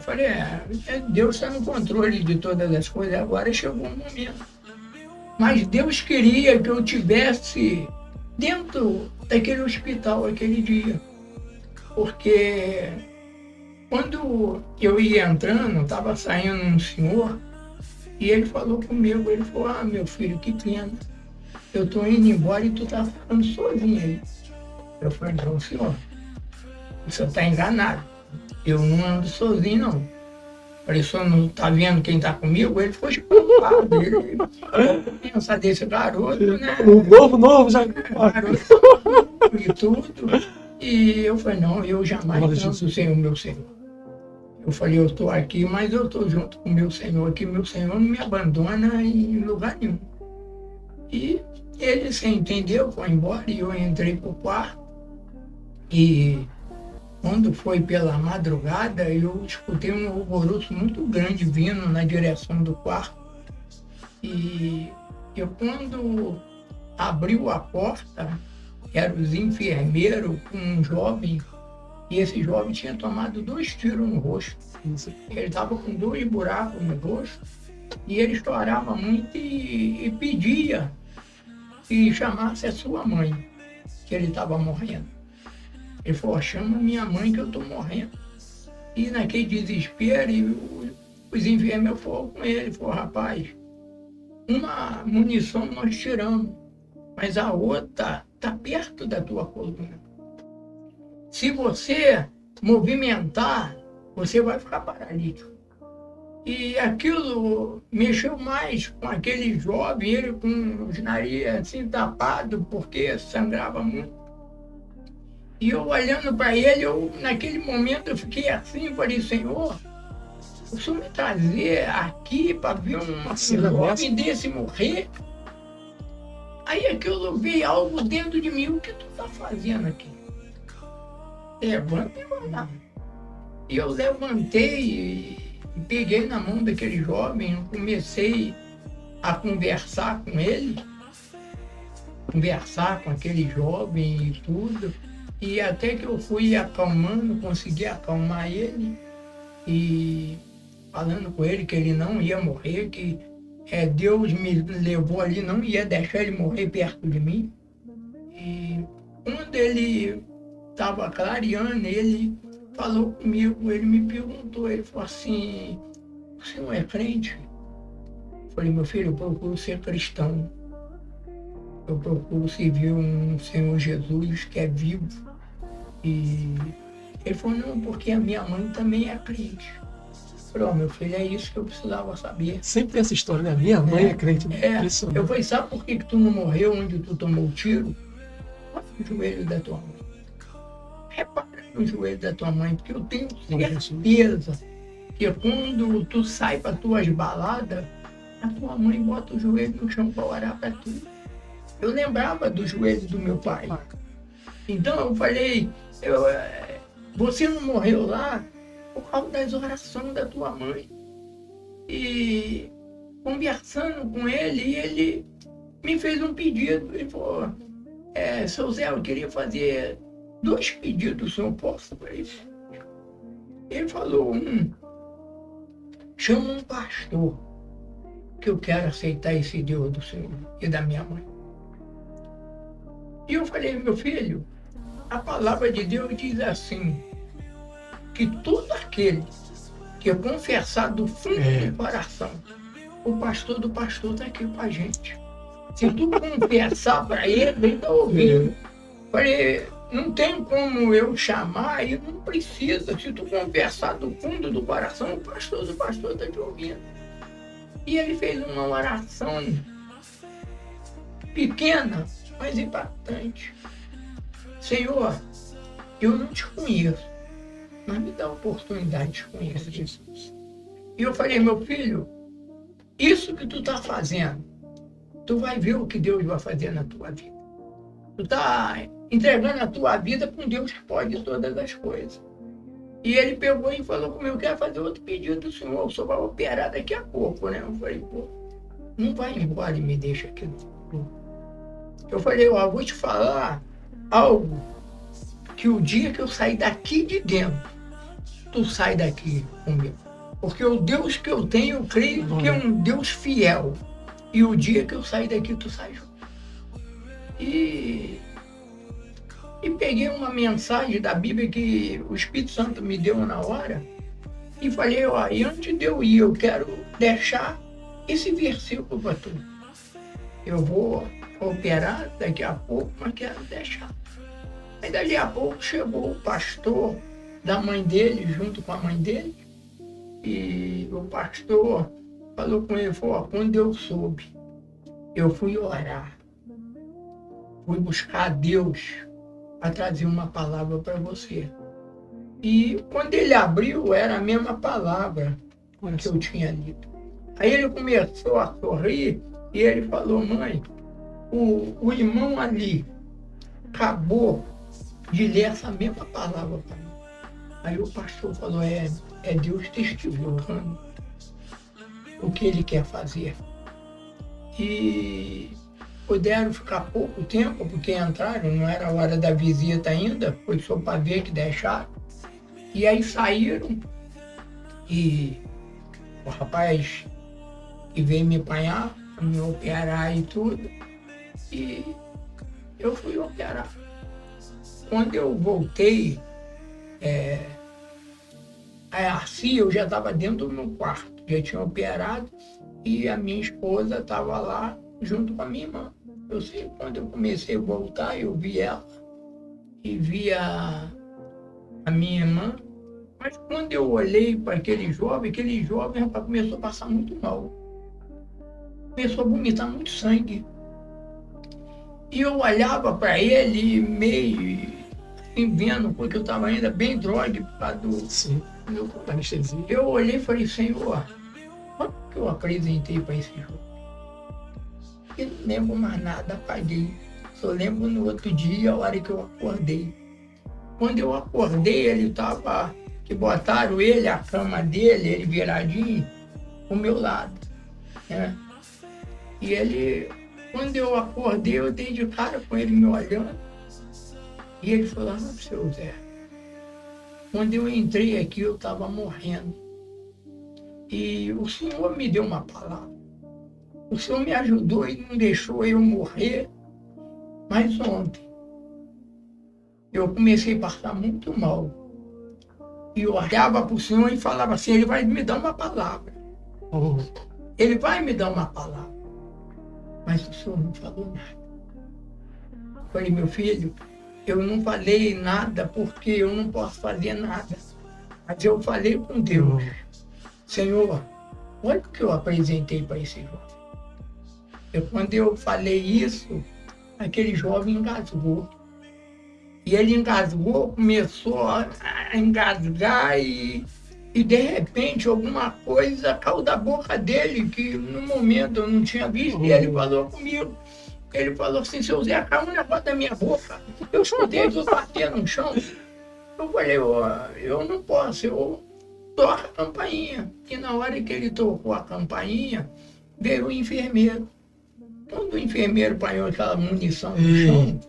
falei, Deus está no controle de todas as coisas, agora chegou um momento. Mas Deus queria que eu tivesse dentro daquele hospital aquele dia. Porque quando eu ia entrando, estava saindo um senhor, e ele falou comigo, ele falou, meu filho, que pena, eu estou indo embora e tu está ficando sozinho aí. Eu falei, não, senhor, você está enganado, eu não ando sozinho, não. Falei, o senhor não está vendo quem está comigo? Ele ficou preocupado, ele pensa desse garoto, né? Novo, já. Garoto e tudo. E eu falei, não, eu jamais canso sem o meu Senhor. Eu falei, eu estou aqui, mas eu estou junto com o meu Senhor aqui, meu Senhor não me abandona em lugar nenhum. E ele, sem entender, foi embora e eu entrei para o quarto. E quando foi pela madrugada, eu escutei um alvoroço muito grande vindo na direção do quarto. E eu, quando abriu a porta, eram os enfermeiros com um jovem, e esse jovem tinha tomado 2 tiros no rosto. Ele estava com 2 buracos no rosto, e ele chorava muito e pedia que chamasse a sua mãe, que ele estava morrendo. Ele falou, chama minha mãe que eu estou morrendo. E naquele desespero, os enfermeiros foram com ele, falou, rapaz, uma munição nós tiramos, mas a outra está perto da tua coluna. Se você movimentar, você vai ficar paralítico. E aquilo mexeu mais com aquele jovem, ele com os nariz assim tapado, porque sangrava muito. E eu olhando para ele, naquele momento eu fiquei assim, falei, Senhor, o Senhor me trazer aqui para ver um jovem desse morrer? Aí aquilo veio algo dentro de mim, o que tu está fazendo aqui? Levanta e vai lá. E eu levantei e peguei na mão daquele jovem, comecei a conversar com ele, conversar com aquele jovem e tudo. E até que eu fui acalmando, consegui acalmar ele e falando com ele que ele não ia morrer, que Deus me levou ali, não ia deixar ele morrer perto de mim. E quando ele estava clareando, ele falou comigo, ele me perguntou, ele falou assim, o senhor é crente? Eu falei, meu filho, eu procuro ser cristão. Eu procuro servir um Senhor Jesus que é vivo. E ele falou, não, porque a minha mãe também é crente. Eu falei, meu filho, é isso que eu precisava saber. Sempre tem essa história, né? Minha mãe é crente. Eu falei, sabe por que tu não morreu onde tu tomou o tiro? Olha o joelho da tua mãe. Repara no joelho da tua mãe, porque eu tenho certeza que quando tu sai para tuas baladas, a tua mãe bota o joelho no chão para orar para tu. Eu lembrava do joelho do meu pai. Então eu falei, você não morreu lá por causa das orações da tua mãe. E conversando com ele, ele me fez um pedido. Ele falou, seu Zé, eu queria fazer 2 pedidos, senhor, posso? Ele falou, chama um pastor, que eu quero aceitar esse Deus do Senhor e da minha mãe. E eu falei, meu filho, a palavra de Deus diz assim, que todo aquele que confessar do fundo do coração, o pastor do pastor está aqui com a gente. Se tu confessar para ele, ele está ouvindo. Falei, não tem como eu chamar e não precisa. Se tu confessar do fundo do coração, o pastor do pastor está te ouvindo. E ele fez uma oração pequena, mas impactante. Senhor, eu não te conheço, mas me dá a oportunidade de conhecer Jesus. E eu falei, meu filho, isso que tu está fazendo, tu vai ver o que Deus vai fazer na tua vida. Tu está entregando a tua vida para um Deus que pode todas as coisas. E ele pegou e falou comigo, eu quero fazer outro pedido do Senhor, o Senhor vai operar daqui a pouco, né? Eu falei, não vai embora e me deixa aqui. Eu falei, vou te falar algo, que o dia que eu sair daqui de dentro, tu sai daqui comigo. Porque o Deus que eu tenho, eu creio que é um Deus fiel. E o dia que eu sair daqui, tu sai junto. E peguei uma mensagem da Bíblia que o Espírito Santo me deu na hora. E falei, ó, e antes de eu ir, eu quero deixar esse versículo para tu. Eu vou operar daqui a pouco, mas quero deixar. Aí dali a pouco chegou o pastor da mãe dele, junto com a mãe dele, e o pastor falou com ele, falou, ó, quando eu soube, eu fui orar, fui buscar a Deus para trazer uma palavra para você. E quando ele abriu, era a mesma palavra que eu tinha lido. Aí ele começou a sorrir e ele falou, mãe, o irmão ali acabou de ler essa mesma palavra para mim. Aí o pastor falou, é Deus testificando o que ele quer fazer. E puderam ficar pouco tempo, porque entraram, não era a hora da visita ainda, foi só para ver que deixaram. E aí saíram e o rapaz que veio me apanhar, me operar e tudo, e eu fui operar. Quando eu voltei, assim eu já estava dentro do meu quarto, já tinha operado e a minha esposa estava lá junto com a minha irmã. Eu sei, quando eu comecei a voltar, eu vi ela e vi a minha irmã. Mas quando eu olhei para aquele jovem, rapaz, começou a passar muito mal. Começou a vomitar muito sangue. E eu olhava para ele meio assim, vendo, porque eu estava ainda bem drogue por causa do meu anestesia. Eu olhei e falei, Senhor, quando que eu apresentei para esse jovem? Eu não lembro mais nada, apaguei. Só lembro no outro dia, a hora que eu acordei. Quando eu acordei, ele estava... que botaram ele, a cama dele, ele viradinho, ao meu lado, né? E ele, quando eu acordei, eu dei de cara com ele me olhando, e ele falou, seu Zé, quando eu entrei aqui, eu estava morrendo, e o Senhor me deu uma palavra, o Senhor me ajudou e não deixou eu morrer, mas ontem, eu comecei a passar muito mal, e eu olhava para o Senhor e falava assim, ele vai me dar uma palavra. Ele vai me dar uma palavra. Mas o Senhor não falou nada. Eu falei, meu filho, eu não falei nada porque eu não posso fazer nada. Mas eu falei com Deus. Senhor, olha o que eu apresentei para esse jovem. Quando eu falei isso, aquele jovem engasgou. E ele engasgou, começou a engasgar e de repente alguma coisa caiu da boca dele, que no momento eu não tinha visto, e ele falou comigo. Ele falou assim, seu Zé, caiu um negócio da minha boca. Eu escutei ele bater no chão. Eu falei, eu não posso, eu toco a campainha. E na hora que ele tocou a campainha, veio o enfermeiro. Quando o enfermeiro apanhou aquela munição no chão,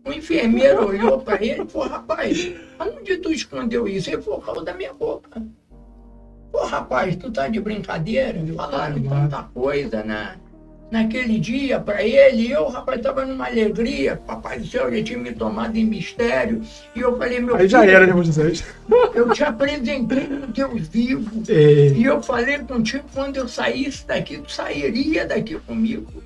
o enfermeiro olhou para ele e falou, rapaz, onde tu escondeu isso? Ele falou, caiu da minha boca. Pô, rapaz, tu tá de brincadeira? Falaram tanta coisa naquele dia para ele. E eu, rapaz, tava numa alegria. Papai do céu, ele tinha me tomado em mistério. E eu falei, meu filho... Aí já era, né, Moisés? Eu te apresentei com Deus vivo. E eu falei contigo, quando eu saísse daqui, tu sairia daqui comigo.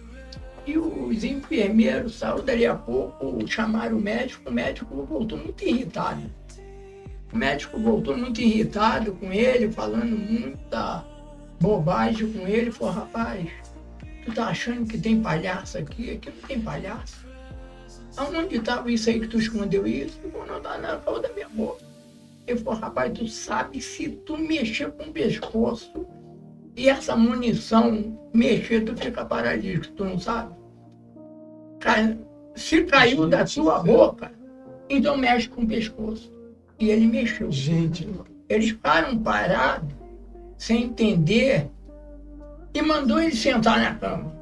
E os enfermeiros saíram dali a pouco, chamaram o médico voltou muito irritado. O médico voltou muito irritado com ele, falando muita bobagem com ele. Falou, rapaz, tu tá achando que tem palhaço aqui? Aqui não tem palhaço. Aonde estava isso aí que tu escondeu isso? Eu falei, não tá na cauda da minha boca. Ele falou, rapaz, tu sabe, se tu mexer com o pescoço e essa munição mexer, tu fica paralítico, tu não sabe? Se caiu da sua boca, então mexe com o pescoço. E ele mexeu. Gente, eles ficaram parados, sem entender, e mandou ele sentar na cama.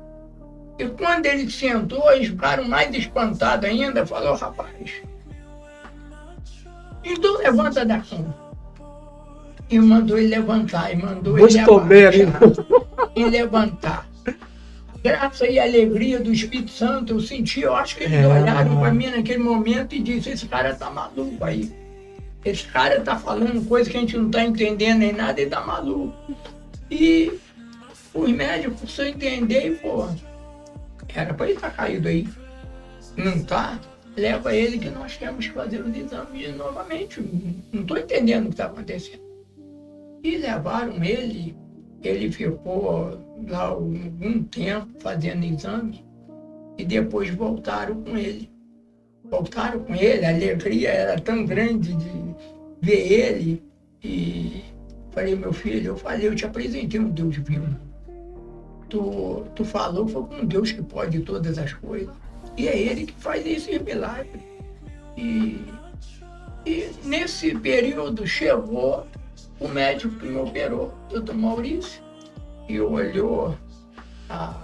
E quando ele sentou, eles ficaram mais espantados ainda, falou, rapaz, então levanta da cama. e mandou ele levantar, e mandou Hoje ele tô bem ali. abaixar e levantar. Graça e alegria do Espírito Santo, eu senti, eu acho que eles olharam para mim naquele momento e disseram, esse cara tá maluco aí. Esse cara tá falando coisa que a gente não tá entendendo nem nada, ele tá maluco. E os médicos, se eu entender, pô, era para ele estar caído aí. Não tá? Leva ele que nós temos que fazer os exames novamente. Não estou entendendo o que está acontecendo. E levaram ele, ele ficou lá algum tempo fazendo exame e depois voltaram com ele. Voltaram com ele, a alegria era tão grande de ver ele. E falei, meu filho, eu te apresentei um Deus vivo. Tu falou, foi com um Deus que pode todas as coisas. E é ele que faz esse milagre. E nesse período chegou o médico que me operou, doutor Maurício, e olhou a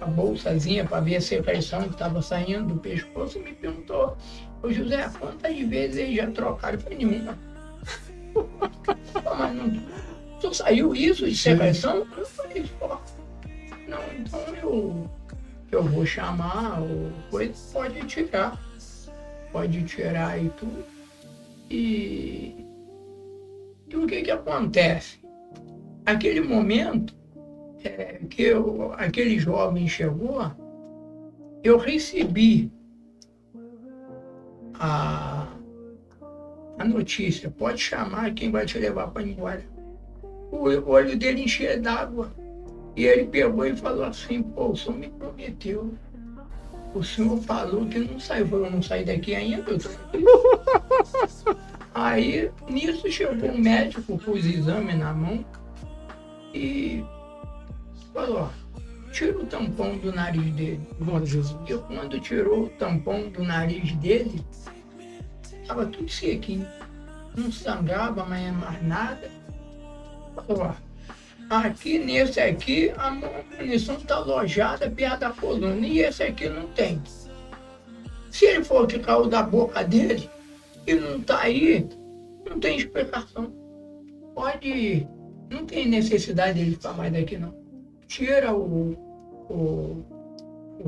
bolsazinha para ver a secreção que estava saindo do pescoço e me perguntou, ô José, quantas vezes eles já trocaram? Eu falei, nenhuma. Mas não, só saiu isso de secreção? Eu falei, só. Não, então eu vou chamar, ou coisa, pode tirar e tudo. E o que acontece? Aquele momento que aquele jovem chegou, eu recebi a notícia, pode chamar quem vai te levar para embora. O olho dele enchia d'água. E ele pegou e falou assim, pô, o senhor me prometeu. O senhor falou que não saiu. Eu não saí daqui ainda, eu tô aqui. Aí, nisso, chegou um médico com os exames na mão e falou, ó, tira o tampão do nariz dele. Glória a Jesus. E quando tirou o tampão do nariz dele, estava tudo sequinho. Não sangrava, mas mais nada. Falou, ó, aqui, nesse aqui, a munição está alojada perto da coluna, e esse aqui não tem. Se ele for que caiu da boca dele e não está aí, não tem explicação. Pode ir, não tem necessidade dele ficar mais daqui não. Tira o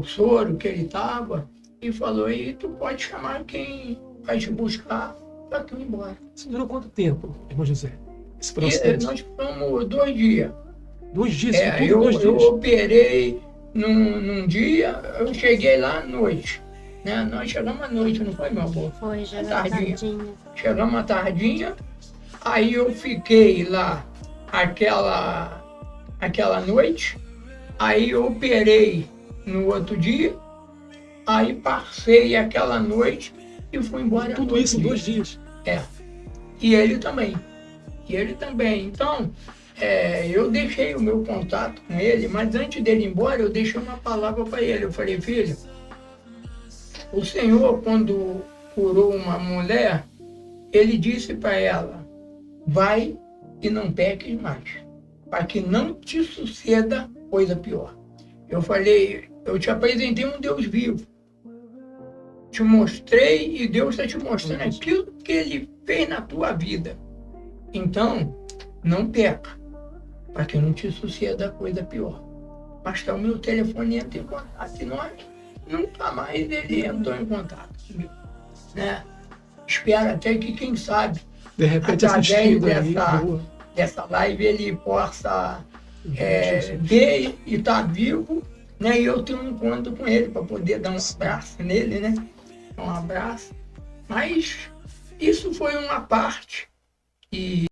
soro que ele estava e falou, e tu pode chamar quem vai te buscar para tu ir embora. Isso durou quanto tempo, irmão José? Esse E processo? nós ficamos 2 dias. 2 dias? Eu 2 dias? operei num dia, eu cheguei lá à noite. Né? Nós chegamos à noite, não foi, meu amor? Foi, já era Tardinha. tardinha. Chegamos à tardinha, aí eu fiquei lá aquela noite, aí eu operei no outro dia, aí passei aquela noite e fui embora. Tudo isso em 2 dias? E ele também. Então, eu deixei o meu contato com ele, mas antes dele ir embora, eu deixei uma palavra para ele. Eu falei, filho, o Senhor, quando curou uma mulher, ele disse para ela, vai e não peques mais, para que não te suceda coisa pior. Eu falei, eu te apresentei um Deus vivo, te mostrei e Deus está te mostrando aquilo que ele fez na tua vida. Então, não peca, para que não te suceda coisa pior. Mas está o meu telefone, entra em contato. E nós, nunca mais ele entrou em contato comigo. Né? Espero até que, quem sabe, De repente através assistindo aí, dessa live, ele possa ver e estar vivo, né? E eu tenho um encontro com ele para poder dar um abraço nele, né? Um abraço. Mas isso foi uma parte. E